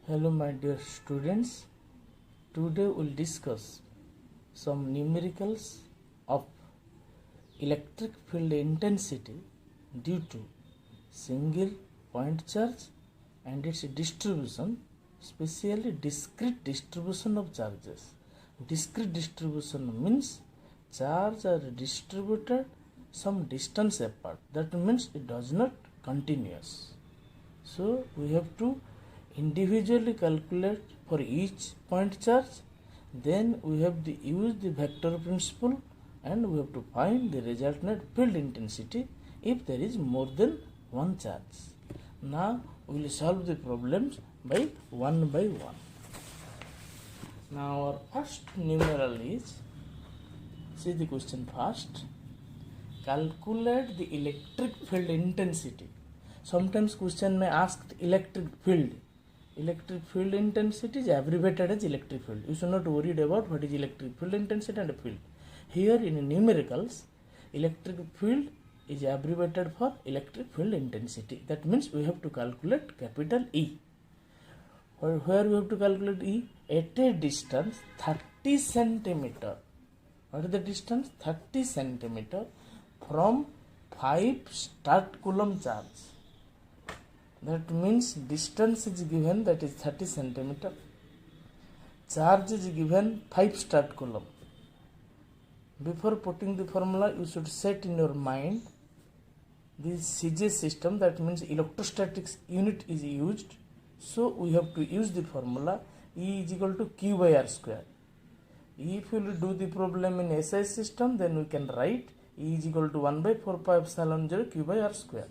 Hello my dear students, today we'll discuss some numericals of electric field intensity due to single point charge and its distribution, especially discrete distribution of charges. Discrete distribution means charge are distributed some distance apart, that means it does not continuous. So we have to individually calculate for each point charge, then we have to use the vector principle and we have to find the resultant field intensity if there is more than one charge. Now we will solve the problems by one. Now our first numeral is, see the question first, calculate the electric field intensity. Sometimes question may ask electric field. Electric field intensity is abbreviated as electric field. You should not worry about what is electric field intensity and field. Here in numericals, electric field is abbreviated for electric field intensity. That means we have to calculate capital E. Where we have to calculate E? At a distance 30 centimeter. What is the distance? 30 centimeter from 5 start coulomb charge. That means distance is given, that is 30 centimeter. Charge is given 5 start coulomb. Before putting the formula, you should set in your mind this CJ system, that means electrostatics unit is used. So we have to use the formula E is equal to Q by R square. If you will do the problem in SI system, then we can write E is equal to 1 by 4 pi epsilon 0 Q by R square.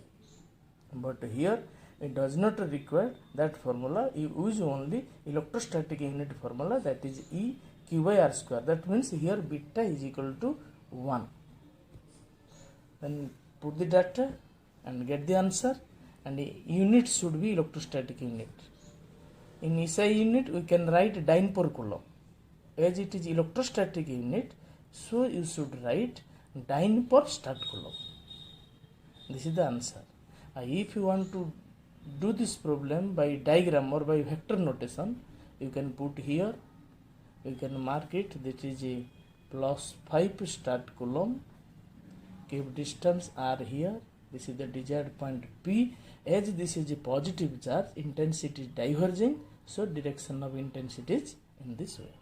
But here it does not require that formula. You use only electrostatic unit formula, that is E Q by R square. That means here beta is equal to 1. Then put the data and get the answer, and the unit should be electrostatic unit. In SI unit we can write dyne per coulomb. As it is electrostatic unit, so you should write dyne per start coulomb. This is the answer. If you want to do this problem by diagram or by vector notation, you can put here, you can mark it, that is a plus 5 start coulomb, keep distance R here, this is the desired point P. As this is a positive charge, intensity is diverging, so direction of intensity is in this way.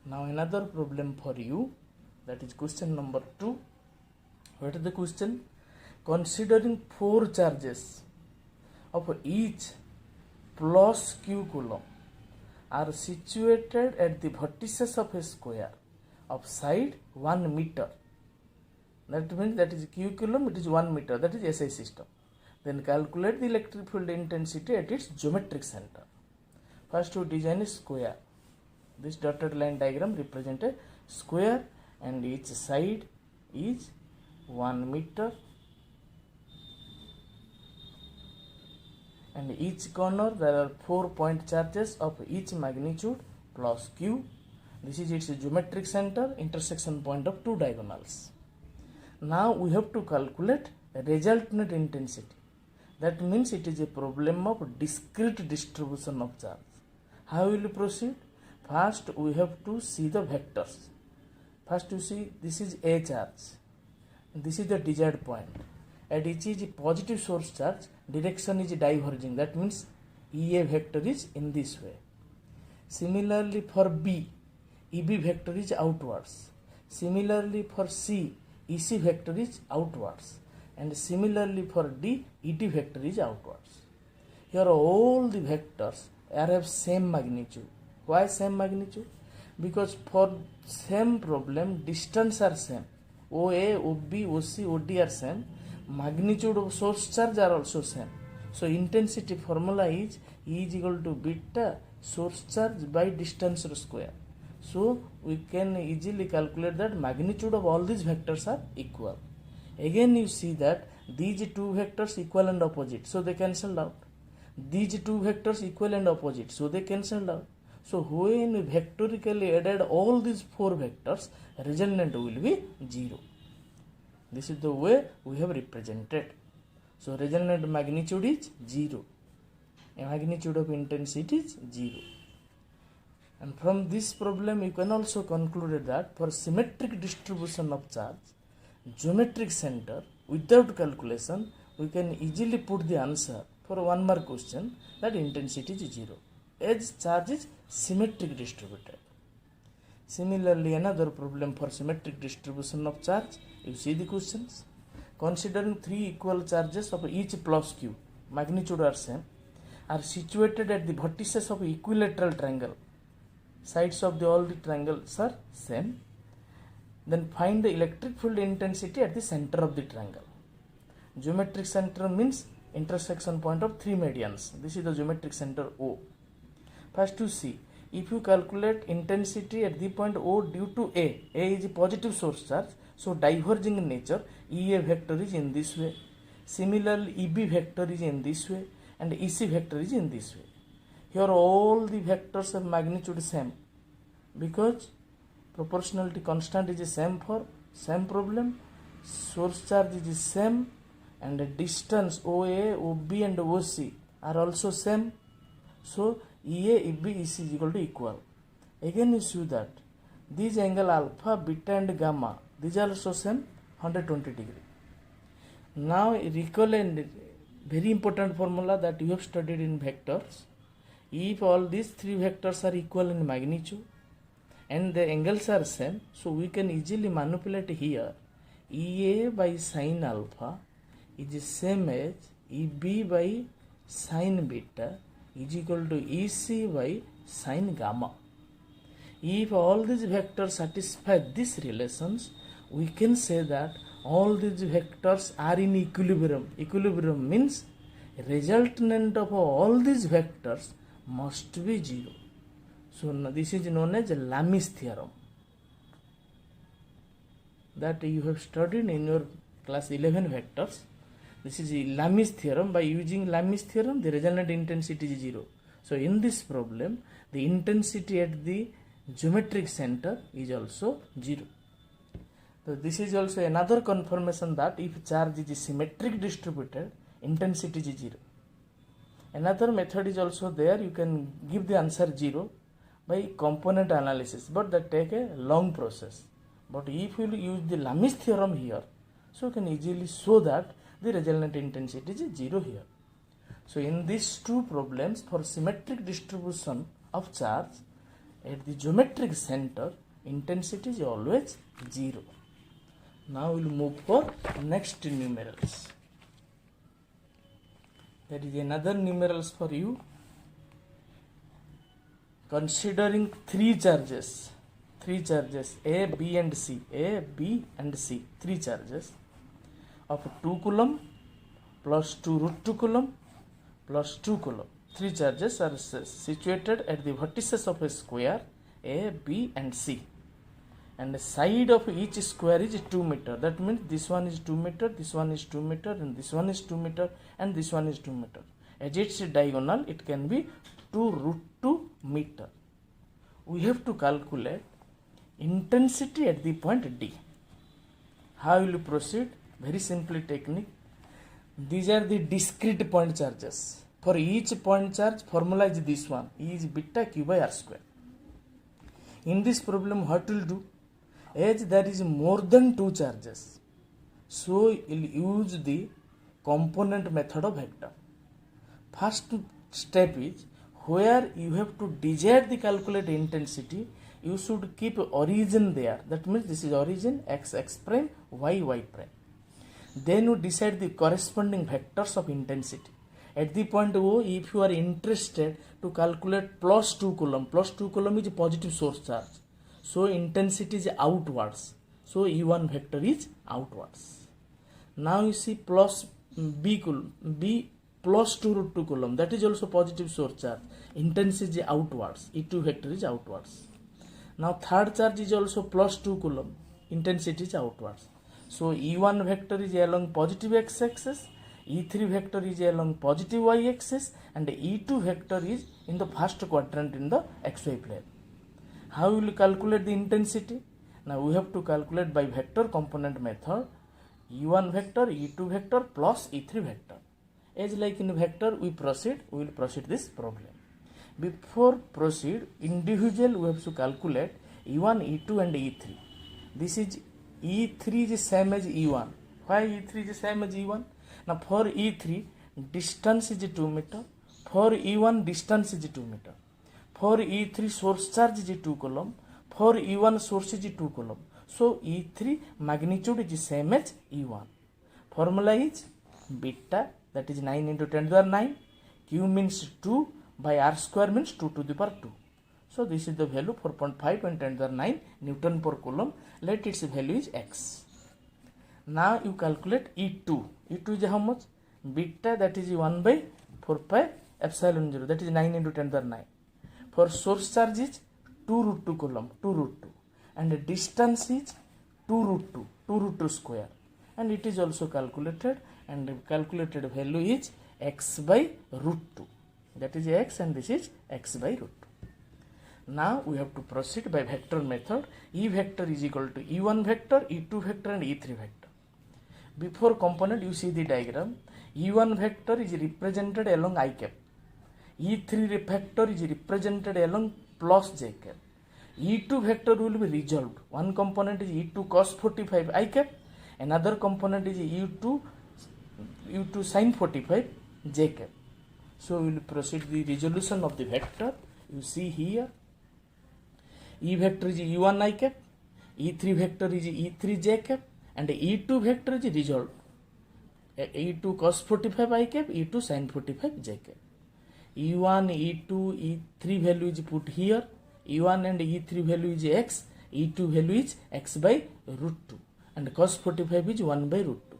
Now another problem for you, that is question number 2. What is the question? Considering 4 charges of each plus q coulomb are situated at the vertices of a square of side 1 meter. That means that is q coulomb, it is 1 meter, that is SI system. Then calculate the electric field intensity at its geometric center. First we design a square. This dotted line diagram represents a square and each side is 1 meter. And each corner there are 4 point charges of each magnitude plus q. This is its geometric center, intersection point of 2 diagonals. Now we have to calculate resultant intensity. That means it is a problem of discrete distribution of charge. How will you proceed? First we have to see the vectors. First you see this is a charge. This is the desired point. At each is positive source charge, direction is diverging, that means EA vector is in this way. Similarly for B, EB vector is outwards. Similarly for C, EC vector is outwards. And similarly for D, ED vector is outwards. Here all the vectors have same magnitude. Why same magnitude? Because for same problem distance are same. OA, OB, OC, OD are same. Magnitude of source charge are also same. So intensity formula is E is equal to beta source charge by distance square. So we can easily calculate that magnitude of all these vectors are equal. Again you see that these 2 vectors equal and opposite, so they cancelled out. These 2 vectors equal and opposite, so they cancelled out. So when we vectorically added all these 4 vectors, resultant will be 0. This is the way we have represented. So resultant magnitude is 0. magnitude of intensity is 0. And from this problem you can also conclude that for symmetric distribution of charge, geometric center, without calculation, we can easily put the answer for one mark question that intensity is 0, as charge is symmetric distributed. Similarly, another problem for symmetric distribution of charge, you see the questions. Considering three equal charges of each plus q, magnitude are same, are situated at the vertices of equilateral triangle. Sides of all the triangles are same. Then find the electric field intensity at the center of the triangle. Geometric center means intersection point of three medians. This is the geometric center O. First you see, if you calculate intensity at the point O due to A is a positive source charge, so diverging in nature, EA vector is in this way. Similarly, EB vector is in this way and EC vector is in this way. Here all the vectors of magnitude same because proportionality constant is the same for same problem, source charge is the same, and the distance OA, OB and OC are also same. So EA, EB, EC is equal to equal. Again you see that these angle alpha, beta and gamma, these are also same 120 degree. Now recall a very important formula that you have studied in vectors. If all these three vectors are equal in magnitude and the angles are same, so we can easily manipulate here. EA by sine alpha is the same as EB by sine beta is equal to EC by sine gamma. If all these vectors satisfy these relations, we can say that all these vectors are in equilibrium. Equilibrium means resultant of all these vectors must be 0. So this is known as Lami's theorem that you have studied in your class 11 vectors. This is Lami's theorem. By using Lami's theorem, the resultant intensity is 0. So in this problem, the intensity at the geometric center is also 0. So this is also another confirmation that if charge is symmetric distributed, intensity is 0. Another method is also there. You can give the answer 0 by component analysis, but that take a long process. But if you use the Lami's theorem here, so you can easily show that the resultant intensity is 0 here. So in these two problems for symmetric distribution of charge at the geometric center, intensity is always 0. Now we will move for next numerals. There is another numerals for you. Considering three charges A, B and C, three charges of 2 coulomb plus 2 root 2 coulomb plus 2 coulomb. Three charges are situated at the vertices of a square A, B and C. And the side of each square is 2 meter. That means this one is 2 meter, this one is 2 meter, and this one is 2 meter, and this one is 2 meter. As it's diagonal, it can be 2 root 2 meter. We have to calculate intensity at the point D. How will you proceed? Very simple technique. These are the discrete point charges. For each point charge, formula is this one. E is beta q by r square. In this problem, what will do? As there is more than two charges, so you will use the component method of vector. First step is where you have to decide the calculate intensity, you should keep origin there. That means this is origin x prime, y prime. Then you decide the corresponding vectors of intensity. At the point O, if you are interested to calculate plus 2 coulomb is a positive source charge. So intensity is outwards. So E1 vector is outwards. Now you see plus B plus 2 root 2 coulomb, that is also positive source charge. Intensity is outwards. E2 vector is outwards. Now third charge is also plus 2 coulomb. Intensity is outwards. So E1 vector is along positive x-axis, E3 vector is along positive y-axis, and E2 vector is in the first quadrant in the xy plane. How will you calculate the intensity? Now we have to calculate by vector component method. E1 vector, E2 vector plus E3 vector. As like in vector, we will proceed this problem. Before proceed, individual we have to calculate E1, E2 and E3. This is E3 is same as E1. Why E3 is same as E1? Now for E3, distance is 2 meter. For E1, distance is 2 meter. For E3, source charge is 2 coulomb. For E1, source is 2 coulomb. So E3 magnitude is same as E1. Formula is beta, that is 9 into 10 to the power 9. Q means 2 by R square means 2 to the power 2. So this is the value 4.5 and 10 to the power 9 Newton per coulomb. Let its value is x. Now you calculate E2. E2 is how much? Beta, that is 1 by 4 pi epsilon 0, that is 9 into 10 to the power 9. For source charge is 2 root 2 coulomb, 2 root 2. And the distance is 2 root 2, 2 root 2 square. And it is also calculated, and the calculated value is x by root 2. That is x, and this is x by root 2. Now we have to proceed by vector method. E vector is equal to E1 vector, E2 vector and E3 vector. Before component, you see the diagram. E1 vector is represented along I cap. E3 vector is represented along plus j cap. E2 vector will be resolved. One component is E2 cos 45 I cap. Another component is U2 sin 45 j cap. So we will proceed the resolution of the vector. You see here, E vector is E1 I cap, E3 vector is E3 j cap, and E2 vector is resolved. E2 cos 45 I cap, E2 sin 45 j cap. E1, E2, E3 value is put here. E1 and E3 value is x, E2 value is x by root 2, and cos 45 is 1 by root 2.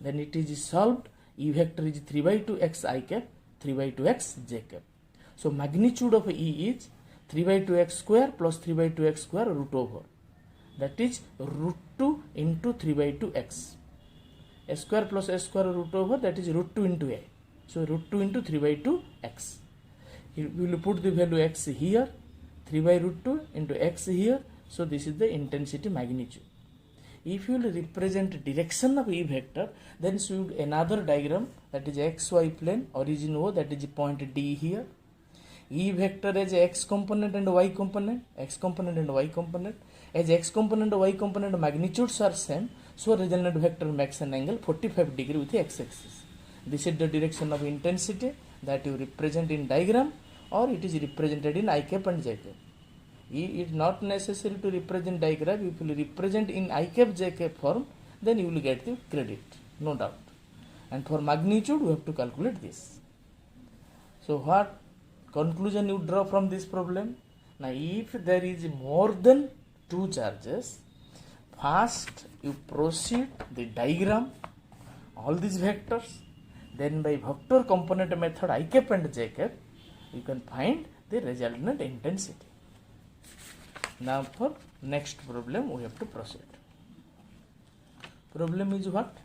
Then it is solved. E vector is 3 by 2 x I cap, 3 by 2 x j cap. So magnitude of E is 3 by 2 x square plus 3 by 2 x square root over. That is root 2 into 3 by 2 x. S square plus s square root over, that is root 2 into a. So root 2 into 3 by 2 x. We will put the value x here, 3 by root 2 into x here. So this is the intensity magnitude. If you will represent direction of E vector, then should another diagram, that is xy plane, origin O, that is point D here. E vector as x component and y component, x component and y component. As x component and y component magnitudes are same, so resultant vector makes an angle 45 degree with the x axis. This is the direction of intensity that you represent in diagram, or it is represented in I cap and j cap. It is not necessary to represent diagram. If you represent in I cap j cap form, then you will get the credit, no doubt. And for magnitude, we have to calculate this. So what conclusion you draw from this problem? Now if there is more than 2 charges, first you proceed the diagram, all these vectors, then by vector component method I cap and j cap, you can find the resultant intensity. Now for next problem we have to proceed. Problem is what?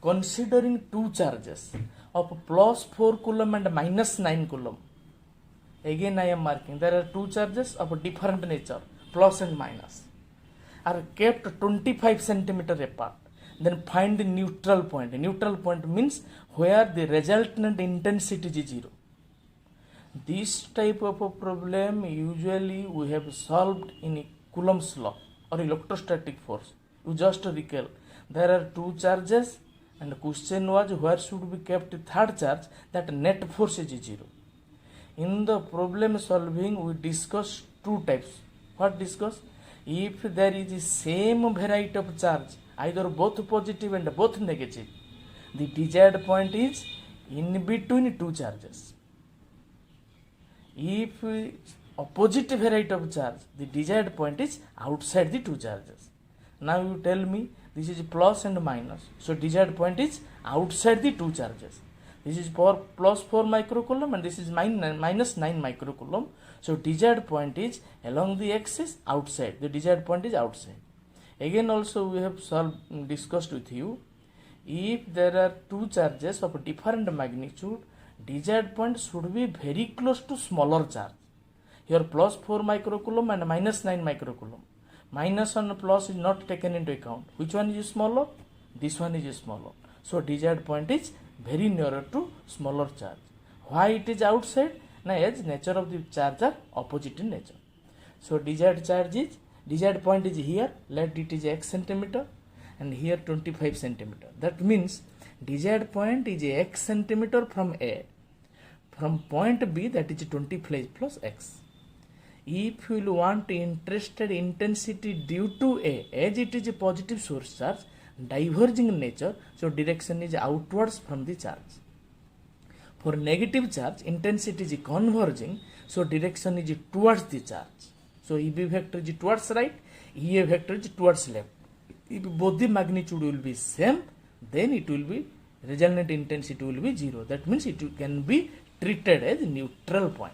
Considering 2 charges of plus 4 coulomb and minus 9 coulomb. Again I am marking, there are 2 charges of different nature, plus and minus, are kept 25 centimeter apart. Then find the neutral point. Neutral point means where the resultant intensity is 0. This type of a problem usually we have solved in Coulomb's law or electrostatic force. You just recall, there are 2 charges and the question was where should be kept third charge, that net force is 0. In the problem solving we discuss 2 types. What discuss? If there is the same variety of charge, either both positive and both negative, the desired point is in between 2 charges. If opposite variety of charge, the desired point is outside the 2 charges. Now you tell me this is plus and minus, so desired point is outside the 2 charges. This is for plus 4 microcoulomb and this is minus 9 microcoulomb. So desired point is along the axis outside. The desired point is outside. Again also we have discussed with you, if there are 2 charges of different magnitude, desired point should be very close to smaller charge. Here plus 4 microcoulomb and minus 9 microcoulomb. Minus and plus is not taken into account. Which one is smaller? This one is smaller. So desired point is very nearer to smaller charge. Why it is outside? Now as nature of the charge are opposite in nature. So desired point is here, let it is x centimeter, and here 25 centimeter. That means desired point is x centimeter from A. From point B, that is 25 plus x. If you will want interested intensity due to A, as it is a positive source charge, diverging in nature, so direction is outwards from the charge. For negative charge, intensity is converging, so direction is towards the charge. So EB vector is towards right, EA vector is towards left. If both the magnitude will be same, then it will be resultant intensity will be 0. That means it can be treated as neutral point.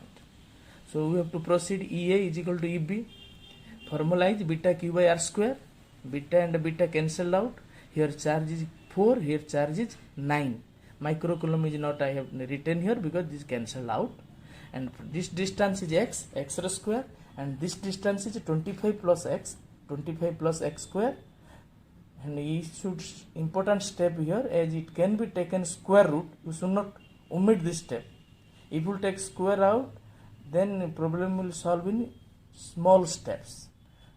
So we have to proceed. EA is equal to EB. Formula is beta q by r square. Beta and beta cancelled out. Here charge is 4, here charge is 9. Microcoulomb is not I have written here because this cancelled out. And this distance is x square, and this distance is 25 plus x square. And you should important step here, as it can be taken square root, you should not omit this step. If you take square out, then problem will solve in small steps.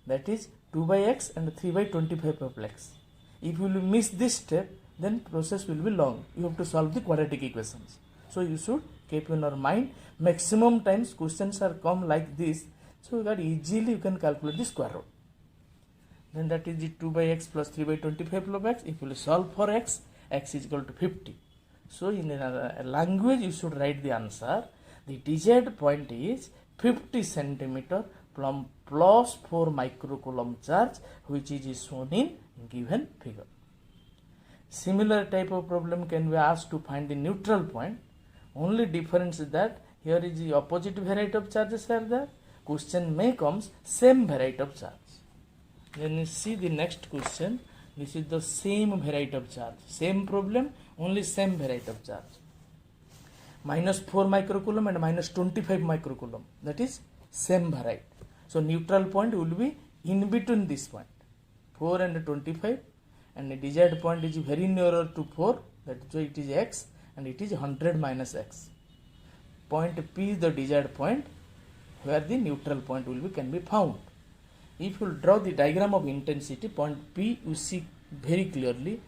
That is 2 by x and 3 by 25 of x. If you will miss this step, then process will be long. You have to solve the quadratic equations. So you should keep in your mind, maximum times questions are come like this, so that easily you can calculate the square root. Then that is the 2 by x plus 3 by 25 of x. If you will solve for x is equal to 50. So in a language you should write the answer. The desired point is 50 centimeter from plus 4 microcoulomb charge, which is shown in given figure. Similar type of problem can be asked to find the neutral point. Only difference is that here is the opposite variety of charges are there. Question may comes same variety of charge. Then you see the next question. This is the same variety of charge. Same problem, only same variety of charge. Minus 4 microcoulomb and minus 25 microcoulomb. That is same variety. So neutral point will be in between this point. 4 and 25, and the desired point is very nearer to 4. That is why it is x, and it is 100 minus x. Point P is the desired point where the neutral point will be can be found. If you draw the diagram of intensity, point P you see very clearly.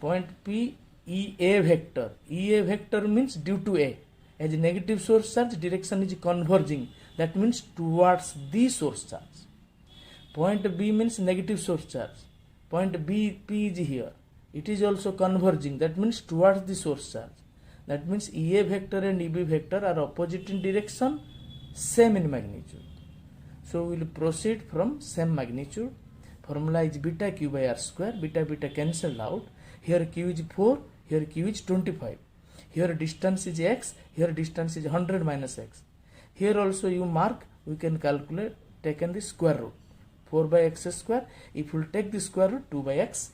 Point P, EA vector. EA vector means due to A. As a negative source charge, direction is converging. That means towards the source charge. Point B means negative source charge. Point B, P is here. It is also converging. That means towards the source charge. That means EA vector and EB vector are opposite in direction, same in magnitude. So we will proceed from same magnitude. Formula is beta q by r square. Beta cancelled out. Here q is 4, here q is 25. Here distance is x, here distance is 100 minus x. Here also you mark, we can calculate, taken the square root. 4 by x square. If you take the square root, 2 by x.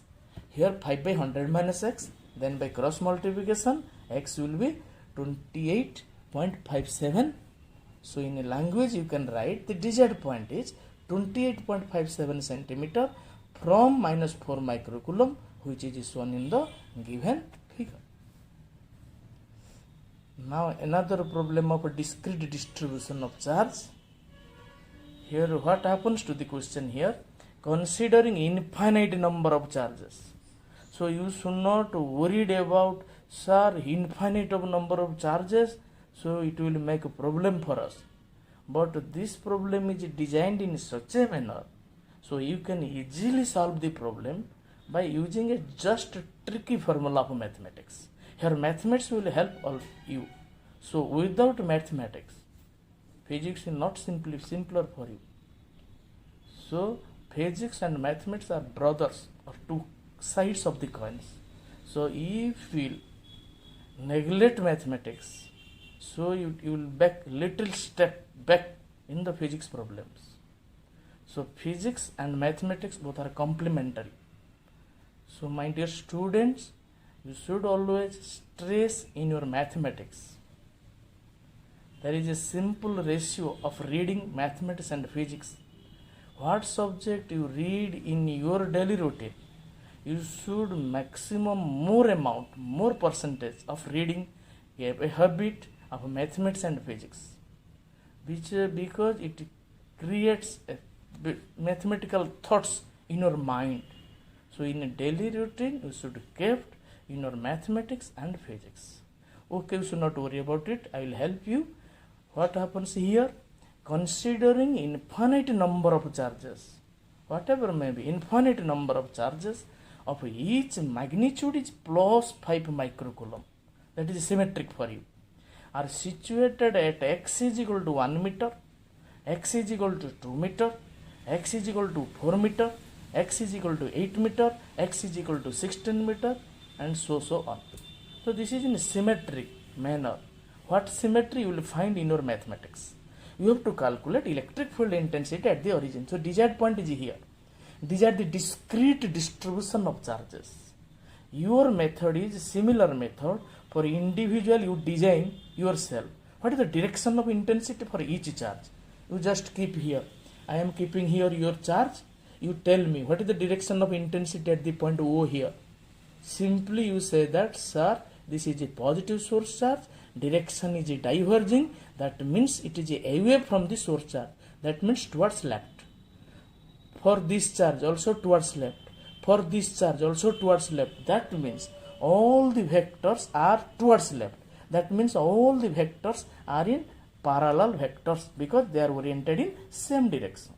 Here 5 by 100 minus x. Then by cross multiplication, x will be 28.57. So in a language you can write the desired point is 28.57 centimeter from minus 4 microcoulomb, which is shown in the given figure. Now another problem of a discrete distribution of charge. Here what happens to the question here? Considering infinite number of charges. So you should not worried about, sir, infinite of number of charges, so it will make a problem for us. But this problem is designed in such a manner, so you can easily solve the problem by using a just tricky formula of mathematics. Here mathematics will help all you. So without mathematics, physics is not simpler for you. So physics and mathematics are brothers, or two sides of the coins. So if you neglect mathematics, so you will back little step back in the physics problems. So physics and mathematics both are complementary. So my dear students, you should always stress in your mathematics. There is a simple ratio of reading mathematics and physics. What subject you read in your daily routine, you should maximum more amount, more percentage of reading a habit of mathematics and physics, which because it creates mathematical thoughts in your mind. So in a daily routine, you should kept in your mathematics and physics. Okay, you should not worry about it. I will help you. What happens here? Considering infinite number of charges, whatever may be, infinite number of charges of each magnitude is plus 5 microcoulomb. That is symmetric for you. Are situated at x is equal to 1 meter, x is equal to 2 meter, x is equal to 4 meter, x is equal to 8 meter, x is equal to 16 meter, and so on. So this is in a symmetric manner. What symmetry you will find in your mathematics? You have to calculate electric field intensity at the origin. So desired point is here. These are the discrete distribution of charges. Your method is similar method for individual. You design yourself. What is the direction of intensity for each charge? You just keep here. I am keeping here your charge. You tell me what is the direction of intensity at the point O here. Simply you say that, sir, this is a positive source charge. Direction is diverging. That means it is away from the source charge. That means towards left. For this charge also towards left. For this charge also towards left. That means all the vectors are towards left. That means all the vectors are in parallel vectors because they are oriented in same direction.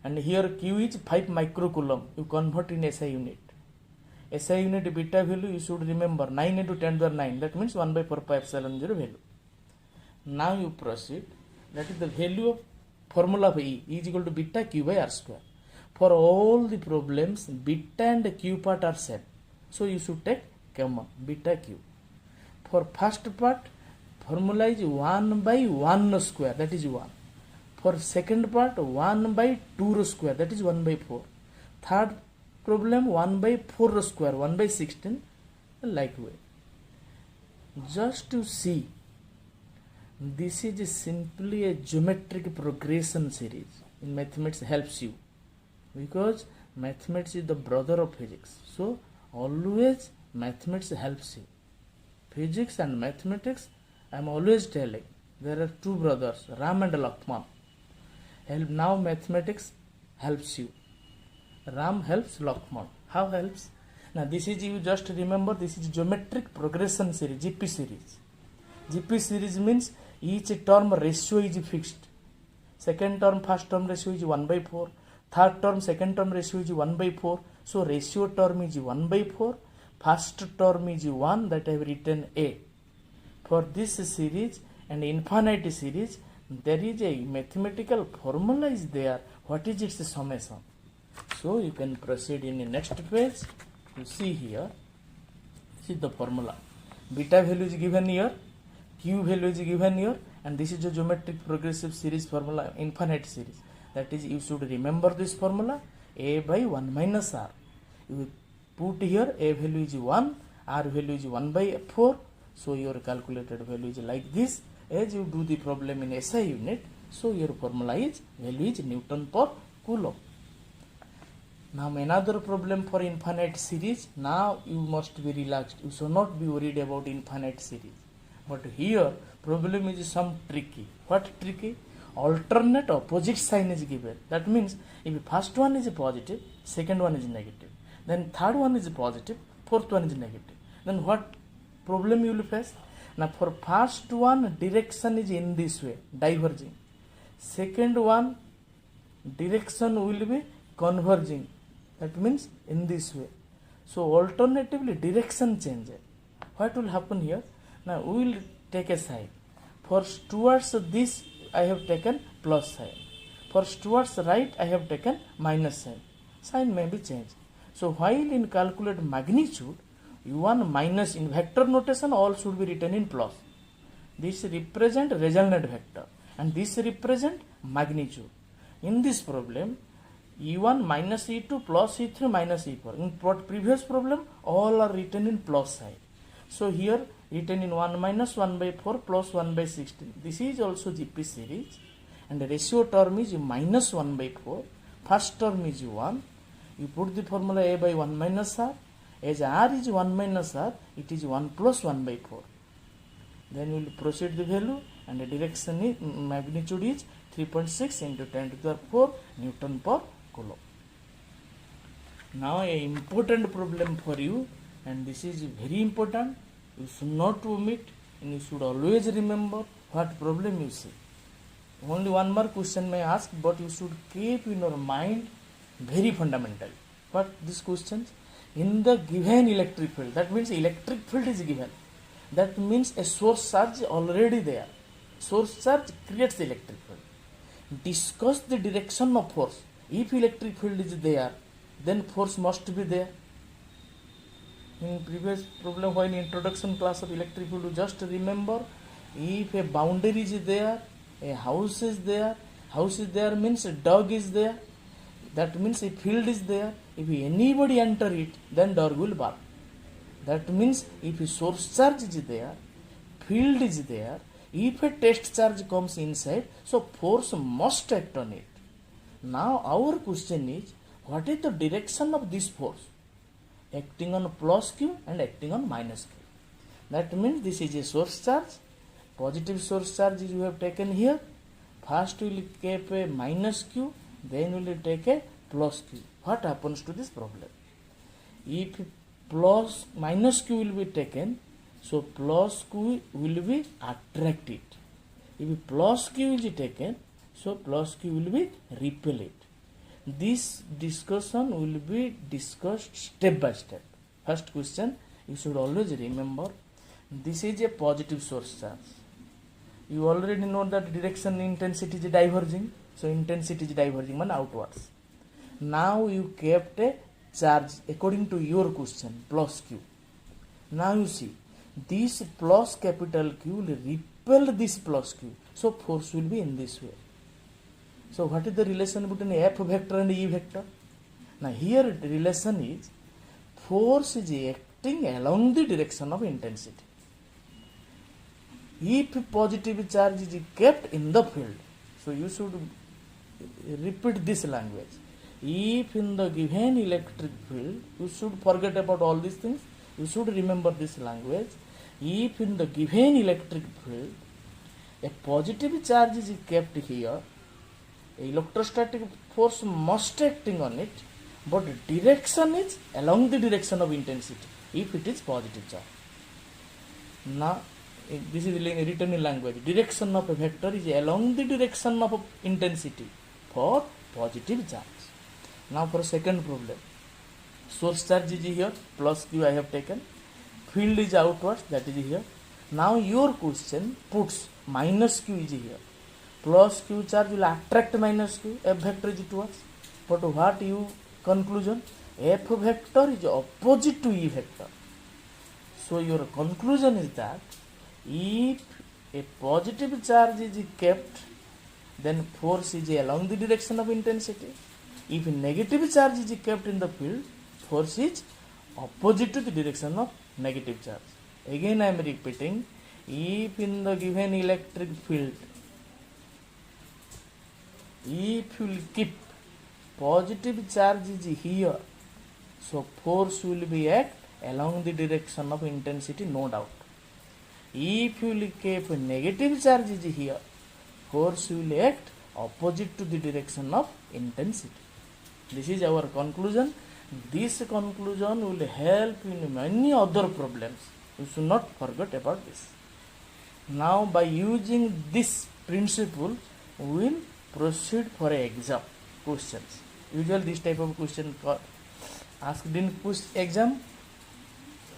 And here Q is 5 microcoulomb. You convert in SI unit. SI unit beta value you should remember 9 into 10 to the 9. That means 1 by 4 pi epsilon 0 value. Now you proceed. That is the value of formula of E is equal to beta Q by R square. For all the problems, beta and Q part are same. So you should take common beta Q. For first part, formula is 1 by 1 square. That is 1. For second part, 1 by 2 square. That is 1 by 4. Third problem, 1 by 4 square. 1 by 16. Likewise. Just to see. This is simply a geometric progression series. In mathematics helps you. Because mathematics is the brother of physics. So always mathematics helps you. Physics and mathematics, I am always telling. There are two brothers, Ram and Lakshman. Now mathematics helps you. Ram helps Lakshman. How helps? Now this is, you just remember, this is geometric progression series, GP series. GP series means each term ratio is fixed. Second term, first term ratio is 1 by 4. Third term, second term ratio is 1 by 4. So ratio term is 1 by 4. First term is 1, that I have written A. For this series and infinite series, there is a mathematical formula is there. What is its summation? So you can proceed in the next page. You see here, this is the formula. Beta value is given here, Q value is given here, and this is the geometric progressive series formula, infinite series. That is, you should remember this formula, A by 1 minus R. You put here, A value is 1, R value is 1 by 4. So your calculated value is like this. As you do the problem in SI unit, so your formula is, value is Newton per Coulomb. Now another problem for infinite series. Now you must be relaxed. You should not be worried about infinite series. But here problem is some tricky. What tricky? Alternate opposite sign is given. That means if first one is positive, second one is negative, then third one is positive, fourth one is negative, then what problem you will face? Now for first one, direction is in this way, diverging. Second one, direction will be converging. That means in this way. So alternatively direction change. What will happen here? Now we will take a sign. For towards this I have taken plus sign. For towards right I have taken minus sign. Sign may be changed. So while in calculate magnitude, U1 minus in vector notation all should be written in plus. This represent resultant vector and this represent magnitude. In this problem, E1 minus E2 plus E3 minus E4. In previous problem, all are written in plus sign. So here written in 1 minus 1 by 4 plus 1 by 16. This is also GP series and the ratio term is minus 1 by 4. First term is 1. You put the formula A by 1 minus R. As R is 1 minus R, it is 1 plus 1 by 4. Then you will proceed the value, and the direction is, magnitude is 3.6 into 10 to the power 4 Newton per Coulomb. Now a important problem for you, and this is very important. You should not omit, and you should always remember what problem you see. Only one more question may ask, but you should keep in your mind very fundamental. What these questions? In the given electric field, that means electric field is given. That means a source charge already there. Source charge creates the electric field. Discuss the direction of force. If electric field is there, then force must be there. In previous problem, when introduction class of electric field, you just remember, if a boundary is there, a house is there. House is there means a dog is there. That means a field is there. If anybody enter it, then dog will bark. That means if a source charge is there, field is there, if a test charge comes inside, so force must act on it. Now our question is, what is the direction of this force? Acting on plus Q and acting on minus Q. That means this is a source charge. Positive source charge you have taken here. First we will keep a minus Q, then we will take a plus Q. What happens to this problem? If minus Q will be taken, so plus Q will be attracted. If plus Q is taken, so plus Q will be repelled. This discussion will be discussed step by step. First question, you should always remember, this is a positive source charge. You already know that direction intensity is diverging. So intensity is diverging, means outwards. Now you kept a charge according to your question, plus Q. Now you see, this plus capital Q will repel this plus Q. So force will be in this way. So what is the relation between F vector and E vector? Now here the relation is, force is acting along the direction of intensity. If positive charge is kept in the field, so you should repeat this language. If in the given electric field, you should forget about all these things, you should remember this language. If in the given electric field, a positive charge is kept here, electrostatic force must acting on it, but direction is along the direction of intensity, if it is positive charge. Now, this is written in language. Direction of a vector is along the direction of intensity for positive charge. Now for second problem, source charge is here, plus Q I have taken, field is outwards, that is here. Now your question puts minus Q is here, plus Q charge will attract minus Q, F vector is towards. But what you conclusion? F vector is opposite to E vector. So your conclusion is that if a positive charge is kept, then force is along the direction of intensity. If a negative charge is kept in the field, force is opposite to the direction of negative charge. Again I am repeating, if in the given electric field, if you will keep positive charge is here, so force will be act along the direction of intensity, no doubt. If you will keep negative charge is here, force will act opposite to the direction of intensity. This is our conclusion. This conclusion will help in many other problems. You should not forget about this. Now by using this principle, we will proceed for an exam questions. Usually this type of question asked in exam.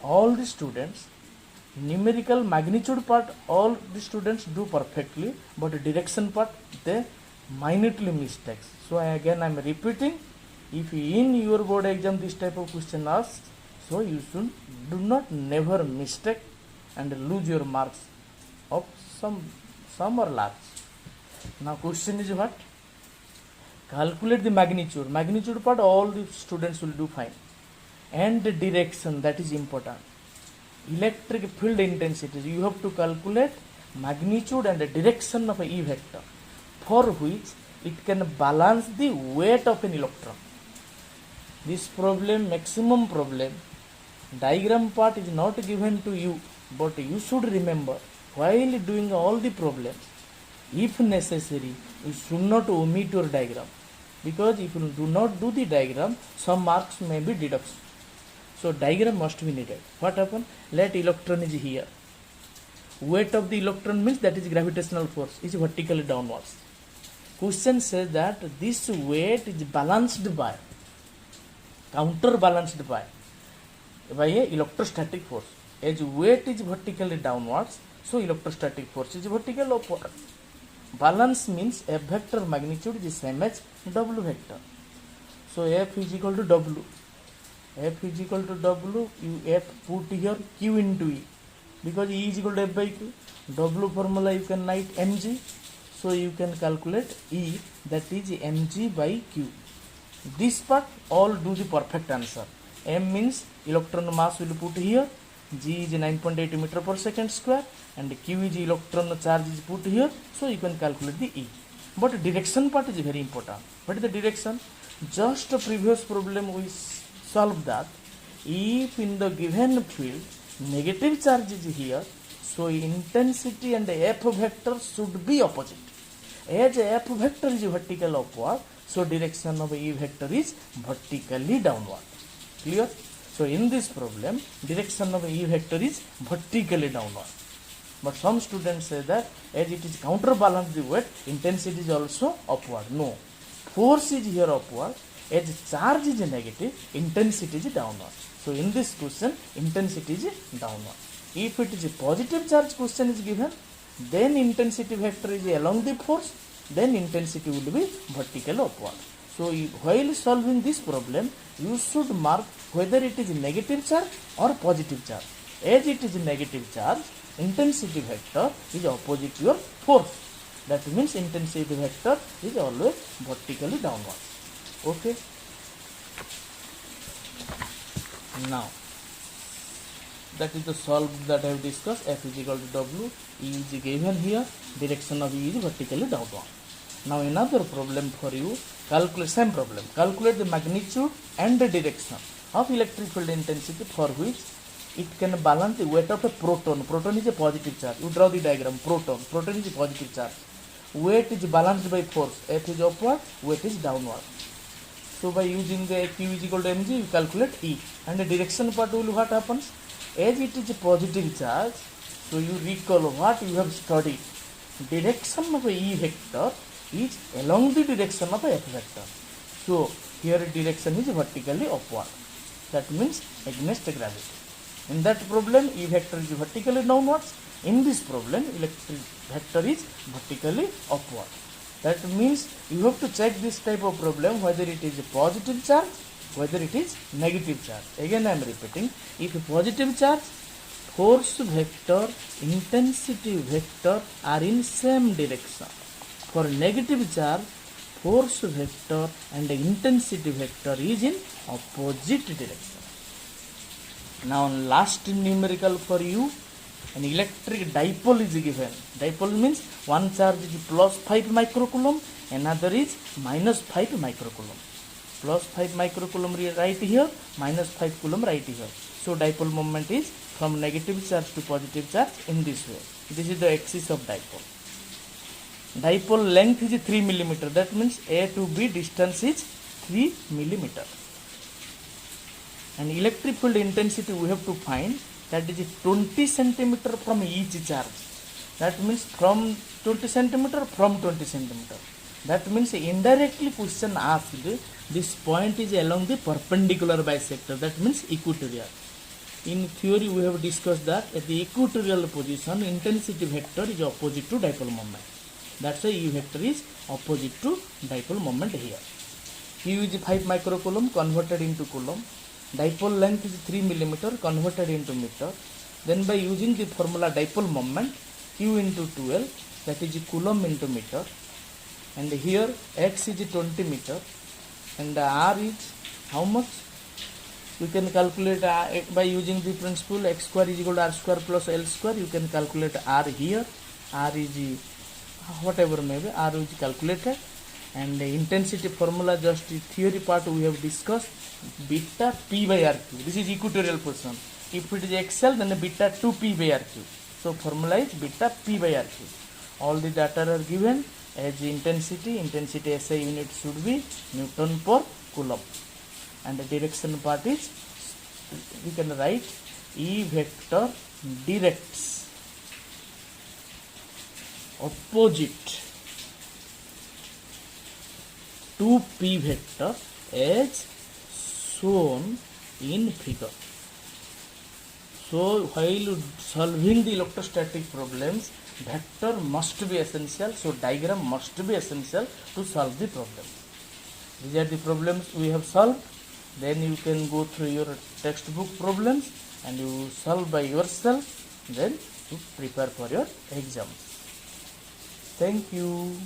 All the students, numerical magnitude part, all the students do perfectly, but direction part they minutely mistakes. So again I am repeating, if in your board exam this type of question asked, so you should do not never mistake and lose your marks of some or large. Now question is what? Calculate the magnitude. Magnitude part all the students will do fine. And the direction, that is important. Electric field intensity, you have to calculate magnitude and the direction of a E vector, for which it can balance the weight of an electron. This problem, maximum problem, diagram part is not given to you, but you should remember while doing all the problems, if necessary, you should not omit your diagram, because if you do not do the diagram, some marks may be deducted. So diagram must be needed. What happen? Let electron is here. Weight of the electron means that is gravitational force is vertically downwards. Question says that this weight is balanced by, counterbalanced by a electrostatic force. As weight is vertically downwards, so electrostatic force is vertical upward. Balance means F vector magnitude is same as W vector. So F is equal to W. F is equal to W, you F put here Q into E, because E is equal to F by Q. W formula you can write mg, so you can calculate E, that is mg by Q. This part all do the perfect answer. M means electron mass will put here, G is 9.8 meter per second square, and Q is electron charge is put here, so you can calculate the E. But direction part is very important. What is the direction? Just a previous problem we solve that. If in the given field negative charge is here, so intensity and F vector should be opposite. As F vector is vertical upward, so direction of E vector is vertically downward. Clear? So in this problem, direction of E vector is vertically downward. But some students say that as it is counterbalanced the weight, intensity is also upward. No. Force is here upward. As charge is negative, intensity is downward. So in this question, intensity is downward. If it is a positive charge question is given, then intensity vector is along the force, then intensity will be vertical upward. So while solving this problem, you should mark whether it is negative charge or positive charge. As it is negative charge, intensity vector is opposite your force. That means intensity vector is always vertically downward. Okay. Now, that is the solve that I have discussed. F is equal to W. E is given here. Direction of E is vertically downward. Now another problem for you. Calculate same problem. Calculate the magnitude and the direction of electric field intensity for which it can balance the weight of a proton. Proton is a positive charge. You draw the diagram. Proton. Proton is a positive charge. Weight is balanced by force. F is upward. Weight is downward. So by using the Q is equal to mg, you calculate E. And the direction part will what happens? As it is a positive charge, so you recall what you have studied. Direction of a E vector is along the direction of a F vector. So here direction is vertically upward. That means against gravity. In that problem, E vector is vertically downwards. In this problem, electric vector is vertically upward. That means you have to check this type of problem whether it is a positive charge, whether it is negative charge. Again I am repeating, if a positive charge, force vector, intensity vector are in same direction. For negative charge, force vector and intensity vector is in opposite direction. Now last numerical for you, an electric dipole is given. Dipole means one charge is plus 5 microcoulomb, another is minus 5 microcoulomb. Plus 5 microcoulomb right here, minus 5 coulomb right here. So dipole moment is from negative charge to positive charge in this way. This is the axis of dipole. Dipole length is 3 millimeter. That means A to B distance is 3 millimeter. And electric field intensity we have to find, that is 20 centimeter from each charge. That means from 20 centimeter from 20 centimeter. That means indirectly question asked, this point is along the perpendicular bisector. That means equatorial. In theory we have discussed that at the equatorial position, intensity vector is opposite to dipole moment. That's why E vector is opposite to dipole moment here. Q is 5 microcoulomb converted into coulomb. Dipole length is 3 millimeter converted into meter. Then by using the formula dipole moment, Q into 12, that is coulomb into meter. And here X is 20 meter. And R is how much? You can calculate by using the principle x square is equal to r square plus L square. You can calculate R here. R is whatever maybe, R is calculated. And the intensity formula, just the theory part we have discussed, beta P by RQ. This is equatorial portion. If it is axial, then the beta 2P by RQ. So formula is beta P by RQ. All the data are given as intensity. Intensity SI unit should be Newton per Coulomb. And the direction part is, we can write E vector directs opposite to P vector as shown in figure. So while solving the electrostatic problems, vector must be essential, so diagram must be essential to solve the problem. These are the problems we have solved. Then you can go through your textbook problems and you solve by yourself, then you prepare for your exams. Thank you.